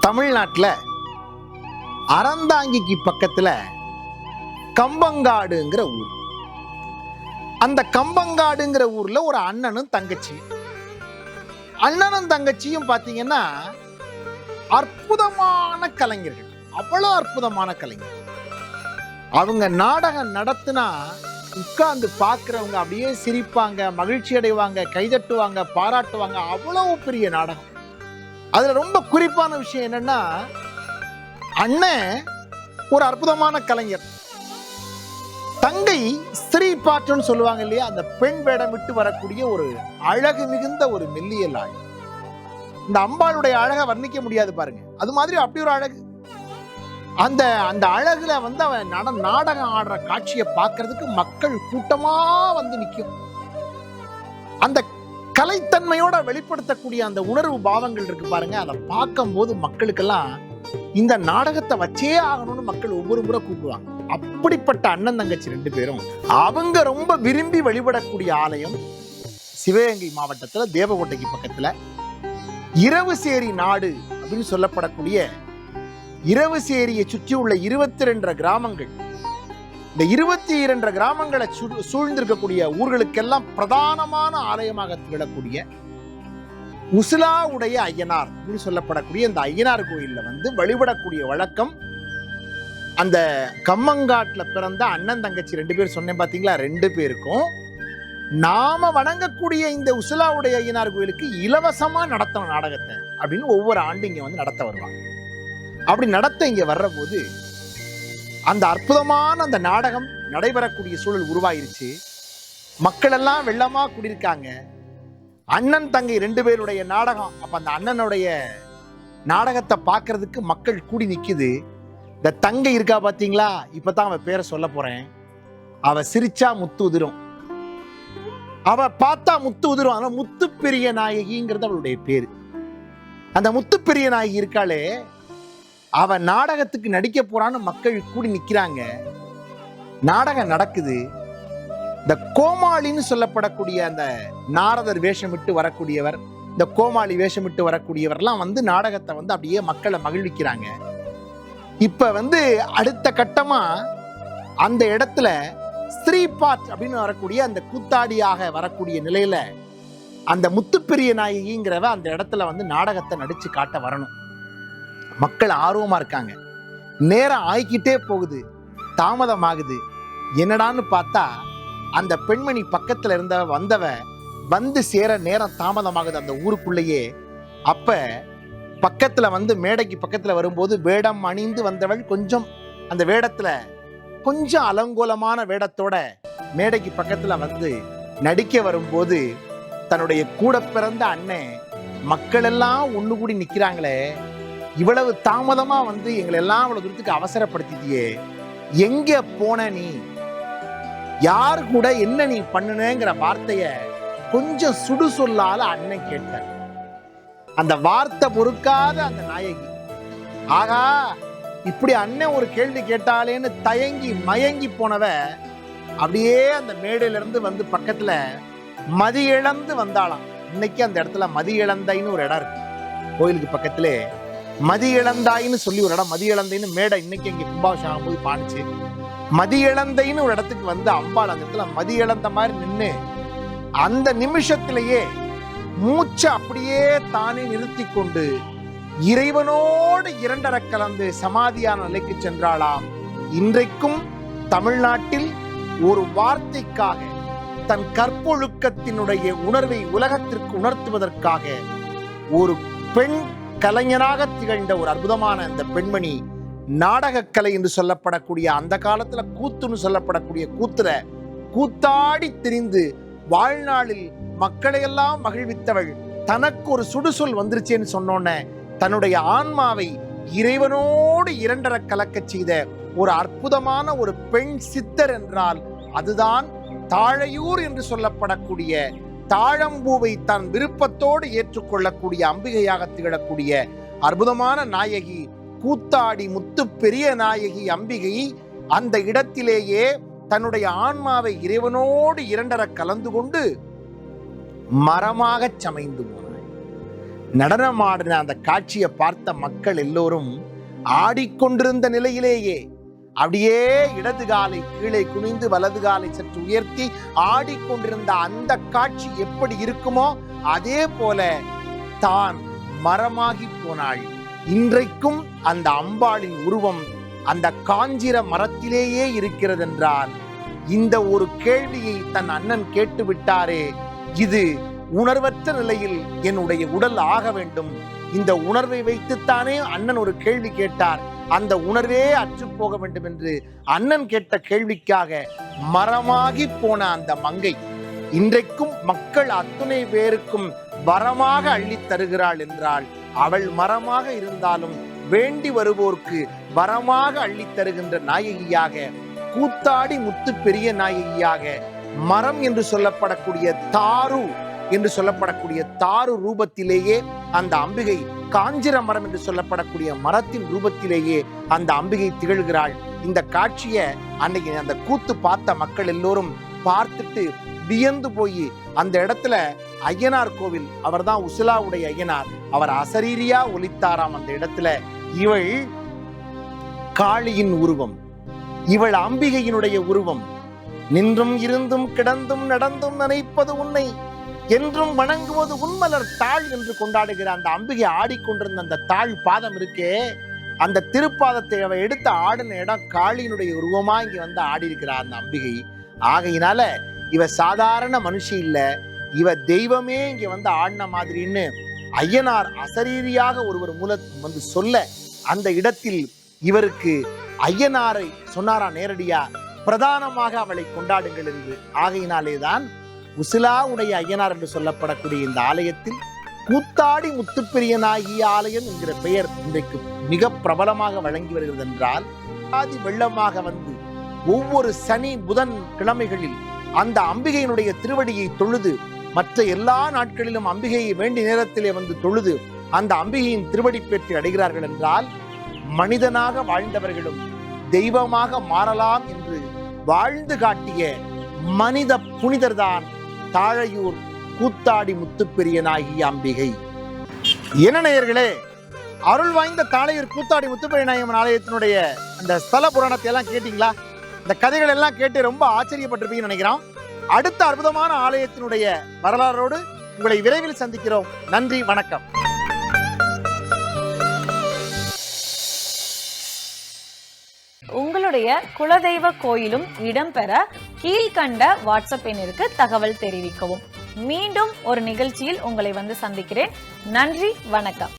தமிழ்நாட்டில் அறந்தாங்கிக்கு பக்கத்துல கம்பங்காடுங்கிற ஊர். அந்த கம்பங்காடுங்கிற ஊர்ல ஒரு அண்ணனும் தங்கச்சியும் பாத்தீங்கன்னா அற்புதமான கலைஞர்கள். அவ்வளவு அற்புதமான கலைஞர். அவங்க நாடகம் நடத்தினா உட்கார்ந்து பார்க்கிறவங்க அப்படியே சிரிப்பாங்க, மகிழ்ச்சி அடைவாங்க, கைதட்டுவாங்க, பாராட்டுவாங்க. அவ்வளவு பெரிய நாடகம். அதுல ரொம்ப குறிப்பான விஷயம் என்னன்னா, அண்ணன் ஒரு அற்புதமான கலைஞர், தங்கை ஸ்திரீ பாட்டுன்னு சொல்லுவாங்க இல்லையா, அந்த பெண் வேடம் விட்டு வரக்கூடிய ஒரு அழகு மிகுந்த ஒரு மெல்லியல் ஆள். இந்த அம்பாளுடைய அழகை வர்ணிக்க முடியாது பாருங்க. அது மாதிரி அப்படி ஒரு அழகு. அந்த அந்த அழகுல வந்து அவன் நாடகம் ஆடுற காட்சியை பார்க்கறதுக்கு மக்கள் கூட்டமா வந்து நிற்கும். அந்த கலைத்தன்மையோட வெளிப்படுத்தக்கூடிய அந்த உணர்வு பாவங்கள் இருக்கு பாருங்க. அதை பார்க்கும் போது மக்களுக்கெல்லாம் இந்த நாடகத்தை வச்சே ஆகணும்னு மக்கள் ஒவ்வொரு முறை கூப்பிடுவாங்க. அப்படிப்பட்ட அண்ணன் தங்கச்சி ரெண்டு பேரும் அவங்க ரொம்ப விரும்பி வழிபடக்கூடிய ஆலயம் சிவகங்கை மாவட்டத்துல தேவகோட்டைக்கு பக்கத்துல இரவுசேரி நாடு அப்படின்னு சொல்லப்படக்கூடிய இரவுசேரியை சுற்றி உள்ள 22 கிராமங்கள். இந்த 22 கிராமங்களை சூழ்ந்திருக்கக்கூடிய ஊர்களுக்கெல்லாம் பிரதானமான ஆலயமாக திகழக்கூடிய உசிலாவுடைய ஐயனார் அப்படின்னு சொல்லப்படக்கூடிய இந்த ஐயனார் கோயில்ல வந்து வழிபடக்கூடிய வழக்கம். அந்த கம்மங்காட்டுல பிறந்த அண்ணன் தங்கச்சி ரெண்டு பேர் சொன்னேன் பாத்தீங்களா, ரெண்டு பேருக்கும் நாம வணங்கக்கூடிய இந்த உசிலாவுடைய ஐயனார் கோயிலுக்கு இலவசமா நடத்தணும் நாடகத்தை அப்படின்னு ஒவ்வொரு ஆண்டு இங்க வந்து நடத்த வருவாங்க. அப்படி நடத்த இங்க வர்ற போது அந்த அற்புதமான அந்த நாடகம் நடைபெறக்கூடிய சூழல் உருவாயிருச்சு. மக்கள் எல்லாம் வெள்ளமா கூடியிருக்காங்க. அண்ணன் தங்கை ரெண்டு பேருடைய நாடகம். அப்ப அந்த அண்ணனுடைய நாடகத்தை பார்க்கறதுக்கு மக்கள் கூடி நிக்குது. இந்த தங்கை இருக்கா பாத்தீங்களா, இப்பதான் அவ பேரை சொல்ல போறேன். அவ சிரிச்சா முத்து உதிரும், அவ பார்த்தா முத்து உதிரும். ஆனா முத்து பெரிய நாயகிங்கிறது அவளுடைய பேரு. அந்த முத்து பெரிய நாயகி இருக்காளே, அவ நாடகத்துக்கு நடிக்க போறான்னு மக்கள் கூடி நிக்கிறாங்க. நாடகம் நடக்குது. இந்த கோமாளின்னு சொல்லப்படக்கூடிய அந்த நாரதர் வேஷமிட்டு வரக்கூடியவர், இந்த கோமாளி வேஷமிட்டு வரக்கூடியவர்லாம் வந்து நாடகத்தை வந்து அப்படியே மக்களை மகிழ்விக்கிறாங்க. இப்ப வந்து அடுத்த கட்டமா அந்த இடத்துல ஸ்திரீ பாட் அப்படின்னு வரக்கூடிய அந்த கூத்தாடியாக வரக்கூடிய நிலையில அந்த முத்துப்பெரிய நாயகிங்கிறவ அந்த இடத்துல வந்து நாடகத்தை நடிச்சு காட்ட வரணும். மக்கள் ஆர்வமா இருக்காங்க. நேரம் ஆயிக்கிட்டே போகுது, தாமதமாகுது. என்னடான்னு பார்த்தா அந்த பெண்மணி பக்கத்துல வந்தவ வந்து சேர நேரம் தாமதமாகுது அந்த ஊருக்குள்ளேயே. அப்ப பக்கத்துல வந்து மேடைக்கு பக்கத்துல வரும்போது வேடம் அணிந்து வந்தவள் கொஞ்சம் அந்த வேடத்துல கொஞ்சம் அலங்கோலமான வேடத்தோட மேடைக்கு பக்கத்துல வந்து நடிக்க வரும்போது தன்னுடைய கூட பிறந்த அண்ணன் மக்கள் எல்லாம் ஒண்ணு கூடி நிக்கிறாங்களே, இவ்வளவு தாமதமா வந்து எங்களை எல்லாம் அவ்வளவு தூரத்துக்கு அவசரப்படுத்திட்டியே, எங்க போன நீ, யார் கூட என்ன நீ பண்ணுனேங்கிற வார்த்தைய கொஞ்சம் சுடு சொல்லால அண்ணன் கேட்டார். அந்த வார்த்தை பொறுக்காத அந்த நாயகி, ஆகா இப்படி அண்ணன் ஒரு கேள்வி கேட்டாலேன்னு தயங்கி மயங்கி போனவ அப்படியே அந்த மேடையில இருந்து வந்து பக்கத்துல மதி இழந்து வந்தாளாம். இன்னைக்கு அந்த இடத்துல மதி இழந்தைன்னு ஒரு இடம் இருக்கு கோயிலுக்கு பக்கத்துல. மதி இழந்தாயின்னு சொல்லி ஒரு இடம், மதி இழந்தைன்னு மேடை இன்னைக்கு இங்க கும்பாபிஷேகம் போய் பாடிச்சு. மதி இழந்தைன்னு ஒரு இடத்துக்கு வந்து அம்பாள் அந்த இடத்துல மதி இழந்த மாதிரி நின்று அந்த நிமிஷத்திலேயே மூச்சை அப்படியே தானே நிறுத்தி கொண்டு இறைவனோடு இரண்டர கலந்து சமாதியான நிலைக்கு சென்றாளாம். இன்றைக்கும் தமிழ்நாட்டில் ஒரு வார்த்தைக்காக தன் கற்பொழுக்கத்தினுடைய உணர்வை உலகத்திற்கு உணர்த்துவதற்காக ஒரு பெண் கலைஞராக திகழ்ந்த ஒரு அற்புதமான இந்த பெண்மணி நாடகக்கலை என்று சொல்லப்படக்கூடிய அந்த காலத்துல கூத்துன்னு சொல்லப்படக்கூடிய கூத்துல கூத்தாடி திரிந்து வாழ்நாளில் மக்களையெல்லாம் மகிழ்வித்தவள். தனக்கு ஒரு சுடுசொல் வந்துருச்சேன்னு சொன்னோன்ன தன்னுடைய ஆன்மாவை இறைவனோடு இரண்டர கலக்க செய்த ஒரு அற்புதமான ஒரு பெண் சித்தர் என்றால் அதுதான் தாழையூர் என்று சொல்லப்படக்கூடிய தாழம்பூவை தன் விருப்பத்தோடு ஏற்றுக்கொள்ளக்கூடிய அம்பிகையாக திகழக்கூடிய அற்புதமான நாயகி கூத்தாடி முத்து பெரிய நாயகி அம்பிகை அந்த இடத்திலேயே தன்னுடைய ஆன்மாவை இறைவனோடு இரண்டர கலந்து கொண்டு மரமாக சமைந்து போனாள். நடனமாடின அந்த காட்சியை பார்த்த மக்கள் எல்லோரும் ஆடிக்கொண்டிருந்த நிலையிலேயே அப்படியே இடது காலை கீழே குனிந்து வலது காலை சற்று உயர்த்தி ஆடிக்கொண்டிருந்த அந்த காட்சி எப்படி இருக்குமோ அதே போல தான் மரமாகி போனாள். இன்றைக்கும் அந்த அம்பாளின் உருவம் அந்த காஞ்சிர மரத்திலேயே இருக்கிறது என்றால், இந்த ஒரு கேள்வியை தன் அண்ணன் கேட்டு விட்டாரே, இது உணர்வற்ற நிலையில் என்னுடைய உடல் ஆக வேண்டும். இந்த உணர்வை வைத்துத்தானே அண்ணன் ஒரு கேள்வி கேட்டார். அந்த உணர்வே அற்று போக வேண்டும் என்று அண்ணன் கேட்ட கேள்விக்காக மரமாகி போன அந்த மங்கை இன்றைக்கும் மக்கள் அத்துணை பேருக்கும் வரமாக அள்ளி தருகிறாள் என்றால், அவள் மரமாக இருந்தாலும் வேண்டி வருவோர்க்கு வரமாக அள்ளி தருகின்ற நாயகியாக, கூத்தாடி முத்து பெரிய நாயகியாக, மரம் என்று சொல்லப்படக்கூடிய தாரு என்று சொல்லப்படக்கூடிய தாரு ரூபத்திலேயே அந்த அம்பிகை, காஞ்சிர மரம் என்று சொல்லப்படக்கூடிய மரத்தின் ரூபத்திலேயே அந்த அம்பிகை திகழ்கிறாள். இந்த காட்சியை அன்னைக்கு அந்த கூத்து பார்த்த மக்கள் எல்லோரும் பார்த்துட்டு வியந்து போய் அந்த இடத்துல ஐயனார் கோவில், அவர் தான் உசிலாவுடைய ஐயனார், அவர் அசரீரியா ஒலித்தாராம் அந்த இடத்துல. இவள் காளியின் உருவம், இவள் அம்பிகையினுடைய உருவம். நின்றும் இருந்தும் கிடந்தும் நடந்தும் நினைப்பது உன்னை, என்றும் வணங்குவது உன்மலர் தாழ் என்று கொண்டாடுகிற அந்த அம்பிகை ஆடிக்கொண்டிருந்த அந்த தாழ் பாதம் இருக்கே, அந்த திருப்பாதத்தை அவ எடுத்து ஆடின இடம் காளியினுடைய உருவமா இங்க வந்து ஆடி இருக்கிறார் அந்த அம்பிகை. ஆகையினால இவ சாதாரண மனுஷி இல்ல, இவ தெய்வமே இங்க வந்து ஆடின மாதிரின்னு ஐயனார் அசரீரியாக ஒருவர் வந்து சொல்ல, அந்த இடத்தில் இவருக்கு ஐயனாரை சொன்னாரா நேரடியா, பிரதானமாக அவளை கொண்டாடுங்கள் என்று. ஆகையினாலேதான் உசிலா உடைய ஐயனார் என்று சொல்லப்படக்கூடிய இந்த ஆலயத்தில் கூத்தாடி முத்துப்பெரியனாகிய ஆலயம் என்கிற பெயர் இன்றைக்கு மிக பிரபலமாக வழங்கி வருகிறது. என்றால் ஆதி வெள்ளமாக வந்து ஒவ்வொரு சனி புதன் கிழமைகளில் அந்த அம்பிகையினுடைய திருவடியை தொழுது, மற்ற எல்லா நாட்களிலும் அம்பிகையை வேண்டிய நேரத்திலே வந்து தொழுது அந்த அம்பிகையின் திருவடி பெற்று அடைகிறார்கள் என்றால், மனிதனாக வாழ்ந்தவர்களும் தெய்வமாக மாறலாம் என்று வாழ்ந்து காட்டிய மனித புனிதர்தான் தாழையூர் கூத்தாடி முத்துப்பெரியனாகிய அம்பிகை. என்ன நேயர்களே, அருள் வாய்ந்த தாழையூர் கூத்தாடி முத்துப்பெரியனாகிய ஆலயத்தினுடைய அந்த ஸ்தல புராணத்தை எல்லாம் கேட்டீங்களா? இந்த கதைகள் எல்லாம் கேட்டு ரொம்ப ஆச்சரியப்பட்டிருப்பீங்கன்னு நினைக்கிறோம். அடுத்த அற்புதமான ஆலயத்தினுடைய வரலாறோடு உங்களை விரைவில் சந்திக்கிறோம். நன்றி, வணக்கம். உங்களுடைய குலதெய்வ கோயிலும் இடம்பெற கீழ்கண்ட வாட்ஸ்அப் எண்ணிற்கு தகவல் தெரிவிக்கவும். மீண்டும் ஒரு நிகழ்ச்சியில் உங்களை வந்து சந்திக்கிறேன். நன்றி, வணக்கம்.